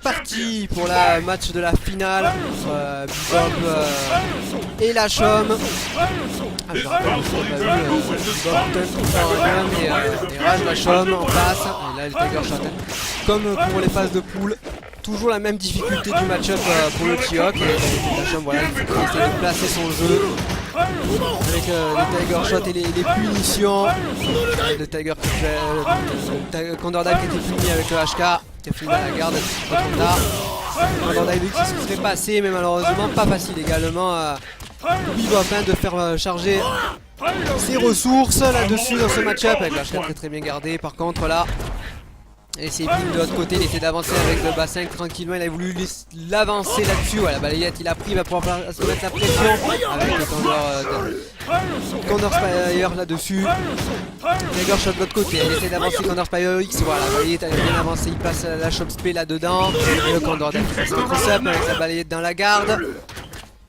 parti pour le match de la finale entre Bebop et la Chom. Ah, je rappelle qu'on a vu Bebop et Rage la Chom en face. Et là le Tiger Shot. Comme pour les phases de poule, toujours la même difficulté du match-up pour le T-Hawk. Et la Chom, voilà, il faut qu'il essaie de placer son jeu. Avec les Tiger Shot et les punitions. Le Tiger Condor Dive qui était puni avec le HK, qui a fini à la garde. Condor Dive qui se serait passé, mais malheureusement pas facile également pour Bebop de faire charger ses ressources là-dessus dans ce match-up. Avec le HK très bien gardé. Par contre là, et c'est Bing de l'autre côté, il essaie d'avancer avec le bassin tranquillement, il a voulu l'avancer là-dessus. Voilà, la balayette il a pris, il va pouvoir se mettre la pression avec le Condor Spire là-dessus. Tiger Shot de l'autre côté, il essaie d'avancer Condor Spire X, voilà, la balayette elle a bien avancé, il passe la Chop Spé là-dedans. Et le Condor Dive qui fait son cross-up avec sa balayette dans la garde.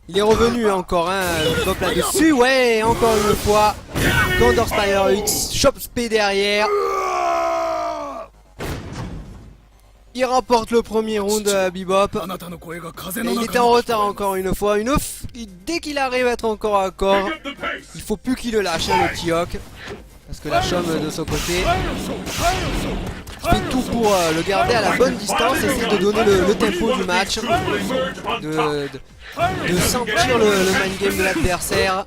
Il est revenu encore, Bebop là-dessus, ouais, encore une fois. Condor Spire X, Chop Spé derrière. Il remporte le premier round Bebop. Et il était en retard encore une fois. Dès qu'il arrive à être encore à corps, il faut plus qu'il le lâche le T-Hawk. Parce que la Chom de son côté fait tout pour le garder à la bonne distance, essayer de donner le tempo du match, de sentir le mind game de l'adversaire.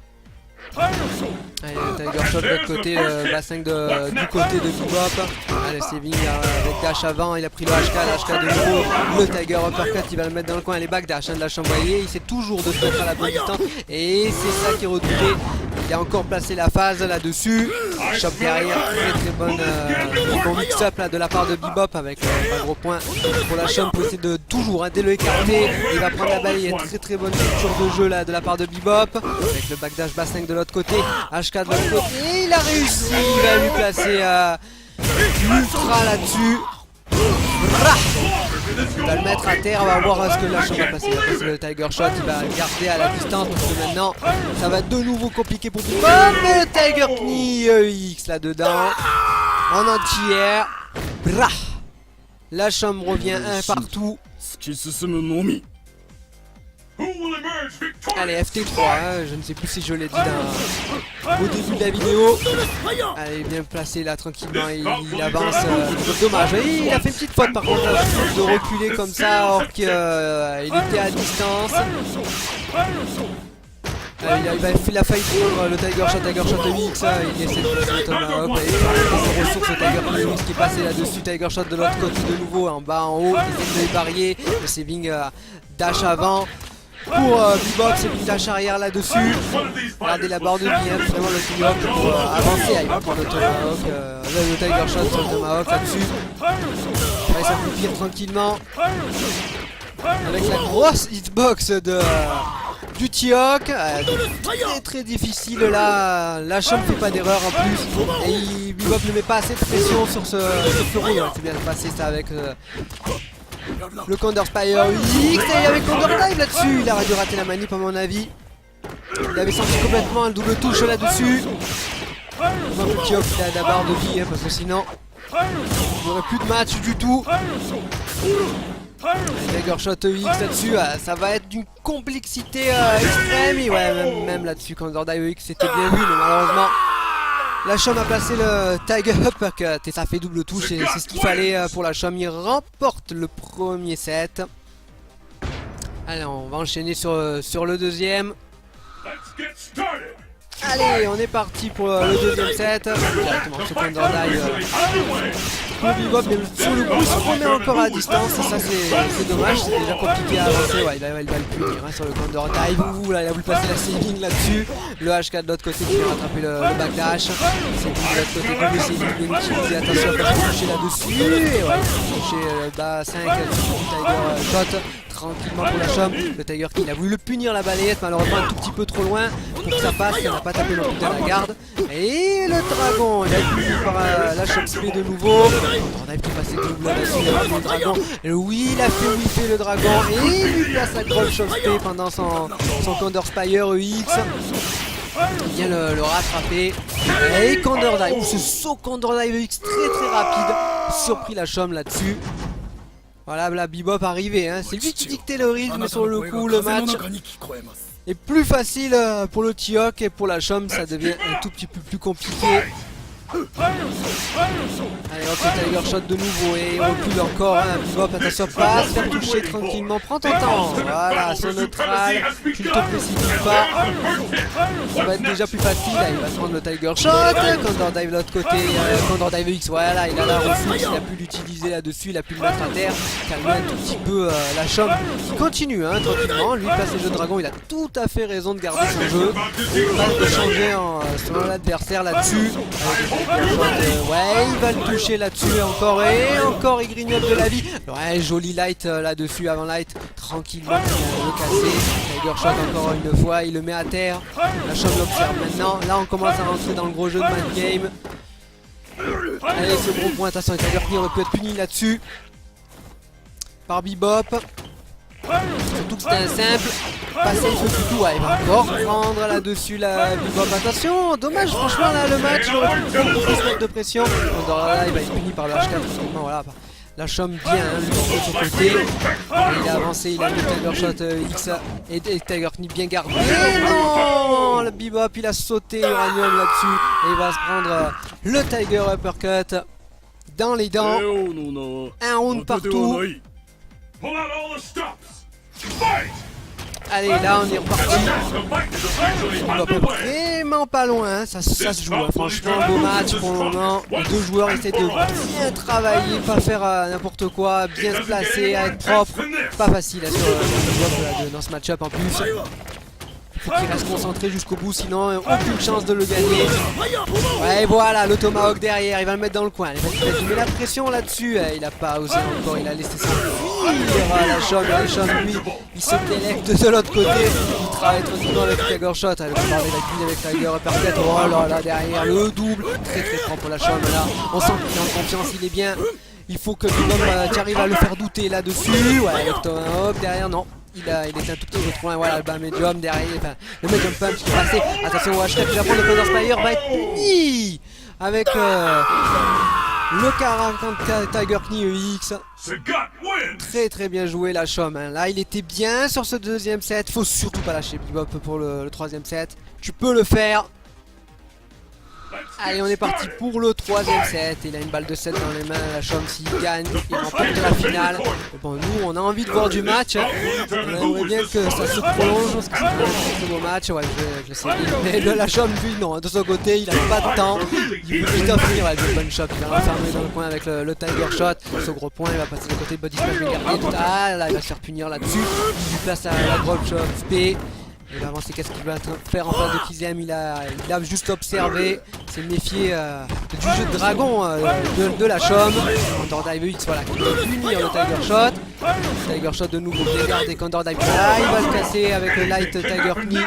Allez, le Tiger Shot de l'autre côté, le bassin du côté de Bebop. Allez, Saving avec dash avant, il a pris le HK de nouveau. Le Tiger Uppercut, il va le mettre dans le coin. Les backdash de la Chom, voyez, il sait toujours de se mettre à la bonne distance. Et c'est ça qui est redouté. Il a encore placé la phase là-dessus. Chop derrière, très bon mix-up là de la part de Bebop avec un gros point pour la Chom pour essayer de toujours dès le écarter. Il va prendre la balle, il y a une très bonne structure de jeu là de la part de Bebop. Avec le backdash bassin de l'autre côté, HK de l'autre côté. Et il a réussi, il va lui placer l'ultra là-dessus. Il va le mettre à terre, on va voir ce que la Chom va passer. Il va passer le Tiger Shot, il va le garder à la distance parce que maintenant ça va de nouveau compliqué pour Bebop. Mais le Tiger Knee X là-dedans, en entière. Brah. La Chom revient un partout. Allez, FT3, je ne sais plus si je l'ai dit au début de la vidéo. Allez, bien placé là tranquillement, il avance. Dommage, il a fait une petite faute par contre là, de reculer comme ça alors qu'il était à distance. Il a failli prendre le Tiger Shot X, il essaie de pousser le Tomahawk, il a ses ressources, le Tiger X qui est passé là-dessus, Tiger Shot de l'autre côté de nouveau, en bas, en haut, il essaie de les barrier, le saving dash avant. Pour Bebop, c'est une dash arrière là-dessus. Regardez la barre de vie, vraiment le T-Hawk pour avancer. Il va prendre le Tomahawk, le Tiger Shot sur le Tomahawk là-dessus. Il va s'accomplir tranquillement. Avec la grosse hitbox du T-Hawk. Très difficile là. La Chom ne fait pas d'erreur en plus. Et Bebop ne met pas assez de pression sur ce round. C'est bien passé ça avec le Condor Spire X. Et il y avait Condor Dive là-dessus. Il aurait dû rater la manip à mon avis. Il avait senti complètement un double touche là-dessus. Le T-Hawk il a d'abord de vie parce que sinon il n'y aurait plus de match du tout. Tiger Shot X là-dessus, ça va être d'une complexité extrême. Et ouais, même là-dessus, Condor Dive X c'était bien vu, mais malheureusement la Chom a placé le Tiger Uppercut et ça fait double touche et c'est ce qu'il fallait pour la Chom. Il remporte le premier set. Allez, on va enchaîner sur le deuxième. Allez, on est parti pour le deuxième set. Directement sur Condor Dive pour Bebop, mais sur le coup il se remet encore à distance et ça c'est dommage, c'est déjà compliqué à avancer. Ouais, il va le punir sur le Condor Dive. Là, il a voulu passer la saving là-dessus. Le HK de l'autre côté qui vient rattraper le backdash. C'est de l'autre côté comme le saving bien utilisé. Attention à pas se toucher là-dessus. Et ouais, toucher bas 5 Tiger Shot. Tranquillement pour la Chom, le Tiger King a voulu le punir la balayette, malheureusement un tout petit peu trop loin pour que ça passe, il n'a pas tapé non plus dans la garde. Et le dragon, il a été puni par la Chop Spé de nouveau. On a pu passer double là-dessus, il a pris le dragon. Et oui, il a fait whiffer le dragon et il lui place la grosse Chop Spé pendant son Condor Spire EX. Il vient le rattraper. Et Condor Dive, ce saut Condor Dive EX très rapide, surpris la Chom là-dessus. Voilà, la Bebop arrivé, hein. C'est lui qui dictait le rythme, mais sur le coup, le match est plus facile pour le T-Hawk et pour la Chom, ça devient un tout petit peu plus compliqué. Allez hop, le Tiger Shot de nouveau et il recule encore, hein. Bebop, attention, pas se faire toucher tranquillement, prends ton temps. Voilà, son neutral, tu ne te précipites pas. Ça va être déjà plus facile, là. Il va se prendre le Tiger Shot, Condor Dive de l'autre côté, Condor Dive X, voilà, il a la ressource, il a pu l'utiliser là-dessus, il a pu le mettre à terre, calmer un tout petit peu la Chom. Il continue, hein, tranquillement, lui passe les jeux de dragon, il a tout à fait raison de garder son jeu, pas de changer son adversaire là-dessus. Ouais, il va le toucher là-dessus encore et encore il grignote de la vie. Ouais, joli light là-dessus avant light, tranquillement, il va le casser. Tiger Shot encore une fois, il le met à terre. La Chom l'observe maintenant. Là, on commence à rentrer dans le gros jeu de mind game. Allez, ce gros point, attention, Tiger Knee aurait pu être puni là-dessus par Bebop. Surtout que c'était un simple. Passer le feu du tout, ouais, il va encore prendre là-dessus la Bebop. Attention, dommage, franchement, là, le match, j'aurais pu se mettre de pression. Là, il va être puni par le H4, justement, voilà. La Chom bien, hein, lui de son côté. Et il a avancé, il a mis Tiger Shot X et Tiger Knee bien gardé. Et non, le Bebop, il a sauté Uranium là-dessus. Et il va se prendre le Tiger Uppercut dans les dents. Un round partout. Allez, là on est reparti. Bebop est vraiment pas loin, hein. Ça se joue, hein. Franchement, beau match pour le moment. Les deux joueurs essaient de bien travailler, pas faire n'importe quoi, bien se placer, à être propre. Pas facile hein, sur Bebop dans ce match-up en plus. Faut qu'il reste concentré jusqu'au bout, sinon aucune chance de le gagner. Ouais, voilà, le Tomahawk derrière, il va le mettre dans le coin. Il met la pression là-dessus, il a pas osé encore, il a laissé s'enfuir la Chom, lui, il se délecte de l'autre côté. Il travaille tranquillement avec Tiger Shot, elle va parler avec Tiger Uppercut. Oh là là, derrière, le double, très franc pour la Chom là. On sent qu'il est en confiance, il est bien. Il faut que Bebop arrive à le faire douter là-dessus. Ouais, le Tomahawk derrière, non. Il était un tout petit peu trop loin, voilà, le bas médium derrière, enfin, le medium punch qui est passé. Attention au H4 qui va prendre le Condor Spire, va être puni avec le 40 Tiger Knee EX. Très bien joué la Chom, hein. Là il était bien sur ce deuxième set, faut surtout pas lâcher Bebop pour le troisième set. Tu peux le faire. Allez, on est parti pour le troisième set. Il a une balle de 7 dans les mains. La Chom, s'il gagne, il remporte la finale. Mais bon, nous, on a envie de voir du match, hein. On aimerait bien que ça se prolonge parce que c'est un très beau match. Ouais, je sais bien. Mais la Chom, lui, non. De son côté, il a pas de temps. Il veut vite offrir. Ouais, le bunch shot. Il va l'enfermer dans le coin avec le Tiger Shot. Ce gros point, il va passer de côté de Body Smash. Ah, là, il va se faire punir là-dessus. Il lui place la drop shot P. Il va avancer, qu'est-ce qu'il va faire en face de Kizem? Il a juste observé, s'est méfié du jeu de dragon de la Chom. Condor Dive X, voilà, qui va punir le Tiger Shot. Tiger Shot de nouveau bien gardé, Condor Dive. Là, il va se casser avec le Light Tiger Knee.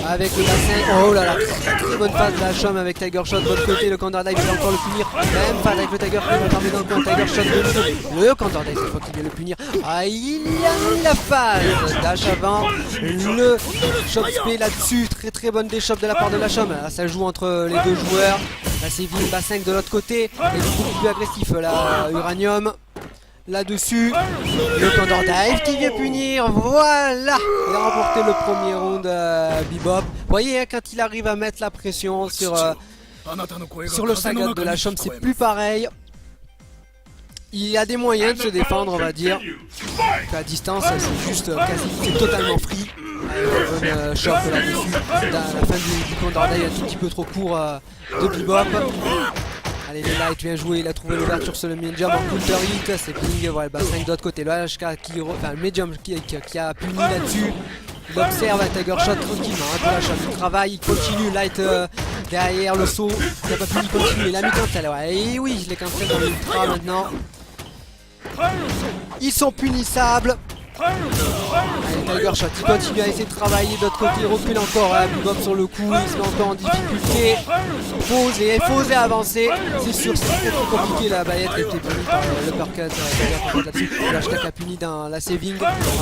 Avec le bassin. Oh là là, très bonne phase de la Chom avec Tiger Shot de l'autre côté. Le Condor Dive, il va encore le punir. Même phase avec le Tiger Knee, il va tomber dans le coin. Tiger Shot de nouveau. Le Condor Dive, cette fois qu'il vient le punir. Ah, il a mis la phase dash avant. Le Chop spé là-dessus, très bonne déchoppe de la part de la Chom. Là, ça joue entre les deux joueurs. Là c'est Vin Bas5 de l'autre côté. Et beaucoup plus agressif là, Uranium. Là-dessus, le Condor Dive qui vient punir. Voilà, il a remporté le premier round Bebop. Vous voyez, hein, quand il arrive à mettre la pression sur le Sagat de la Chom, c'est plus pareil. Il a des moyens de se défendre, on va dire. À distance, c'est juste c'est totalement free. Bonne shot là-dessus. La fin du Condor Dive un tout petit peu trop court de Bebop. Allez, les lights bien joué, il a trouvé l'ouverture sur le medium en counter hit. C'est Bing, voilà, le bassin de l'autre côté. Le HK qui, enfin, le medium qui a puni là-dessus. Il observe un Tiger Shot tranquillement. Hein, pour la Chom, il travaille, il continue. Light derrière le saut. Il n'a pas pu continuer. Il a mis cancel. Ouais, et oui, je l'ai cancel dans l'ultra maintenant. Ils sont punissables. Allez, Tiger Shot, il continue à essayer de travailler. De l'autre côté, il recule encore. Hein, Bebop sur le coup, il se met encore en difficulté. Il faut oser avancer. C'est sûr, c'est très compliqué. La baillette a été punie par l'uppercut là-dessus. Le hashtag a puni dans la saving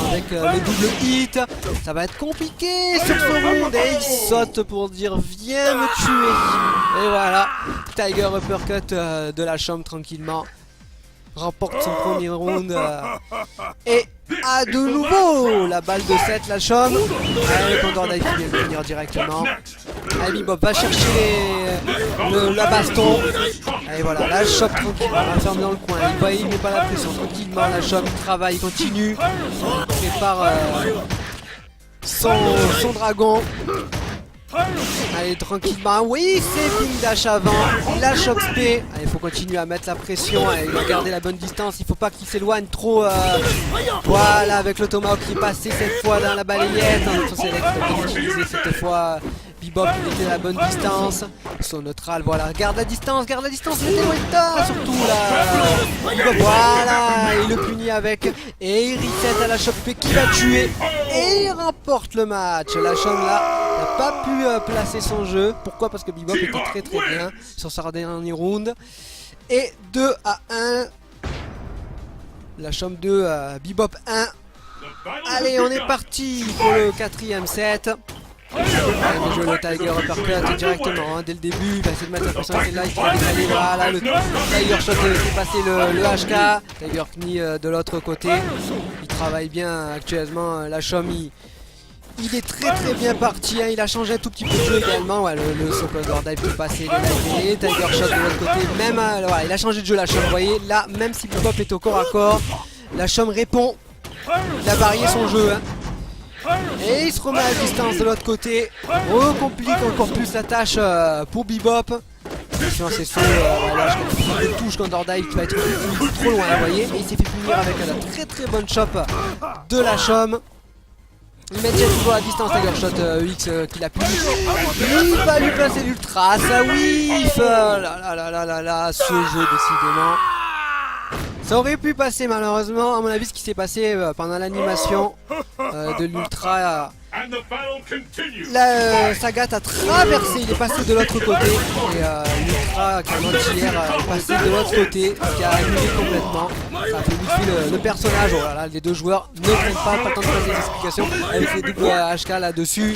avec le double hit. Ça va être compliqué sur ce round. Et il saute pour dire viens me tuer. Et voilà, Tiger uppercut de la Chom tranquillement. remporte son premier round. Et à de nouveau la balle de 7, la Chom. Allez, Condor Dive qui vient de venir directement. Allez, Bebop va chercher la baston. Allez, voilà, la Chom tranquillement, on la ferme dans le coin. Il met pas la pression, tranquillement. La Chom travaille, continue. Il prépare son dragon. Allez, tranquillement. Oui, c'est Bing Dash avant. La Chop Spé. Allez, il faut continuer à mettre la pression. Allez, il va garder la bonne distance. Il faut pas qu'il s'éloigne trop. Voilà, avec le Tomahawk qui est passé cette fois dans la balayette. Son Select a bien utilisé cette fois. Bebop, il était à la bonne distance. Son neutral, voilà. Garde la distance, mettez Weta surtout là. Bebop, voilà. Il le punit avec. Et il reset à la Chop Spé qui va tuer. Et il remporte le match. La Chom là n'a pas pu placer son jeu. Pourquoi? Parce que Bebop était très bien sur sa dernière round. Et 2-1. La Chom 2, Bebop 1. Allez, on est parti pour le 4ème set. Allez, bien joué le Tiger Uppercut directement dès le début. Il va essayer de mettre la pression. C'est là, il va décaler. Voilà, le Tiger Shot fait passer le HK. Tiger Knee de l'autre côté. Il travaille bien actuellement. La Chom, il est très bien parti, hein. Il a changé un tout petit peu de jeu également. Ouais, le Condor Dive peut passer les Tiger Shot de l'autre côté. Même, voilà, il a changé de jeu la Chom, vous voyez. Là, même si Bebop est au corps à corps, la Chom répond. Il a varié son jeu, hein. Et il se remet à distance de l'autre côté. On complique encore plus la tâche pour Bebop. Attention à ses sauts, là je touche Condor Dive qui va être trop loin, vous voyez. Et il s'est fait punir avec la très bonne chop de la Chom. Il maintient toujours à distance Tiger Shot X qu'il a pu. Il va lui placer l'ultra, ça whiff. Là, ce jeu décidément. Ça aurait pu passer malheureusement, à mon avis ce qui s'est passé pendant l'animation de l'ultra. Sagat a traversé, il est passé de l'autre côté et l'ultra Canontière est passé de l'autre côté, ce qui a annulé complètement. Ça a fait bouffer le personnage. Oh là là, les deux joueurs ne prennent pas le temps de faire des explications avec les doubles HK là-dessus.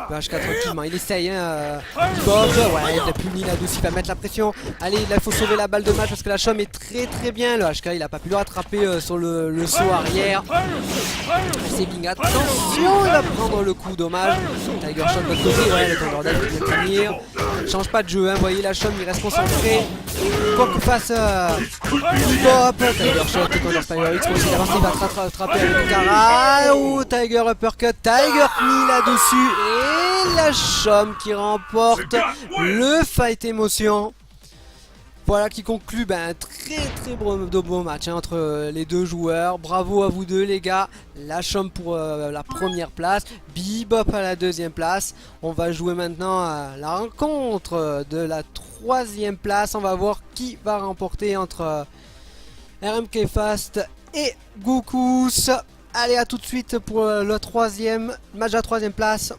Le HK tranquillement, il essaye, hein, Bebop, ouais, il a puni là-dessus, il va mettre la pression. Allez, il faut sauver la balle de match parce que la Chom est très bien. Le HK, il a pas pu le rattraper sur le saut arrière. C'est Bing, attention, il va prendre le coup, dommage. Tiger Shot de l'autre côté, ouais, le Condor Dive qui vient tenir. Change pas de jeu, hein, vous voyez la Chom, il reste concentré. Quoi que fasse Bebop, Tiger Shot, Condor Spider X, il avance, il va rattraper avec le Kara. Oh, Tiger Uppercut, Tiger Knee là-dessus. Et la Chom qui remporte le Fight Emotion. Voilà qui conclut un très beau match hein, entre les deux joueurs. Bravo à vous deux les gars. La Chom pour la première place, Bebop à la deuxième place. On va jouer maintenant à la rencontre de la troisième place. On va voir qui va remporter entre RMK Fast et Gokus. Allez, à tout de suite pour le troisième match à la troisième place.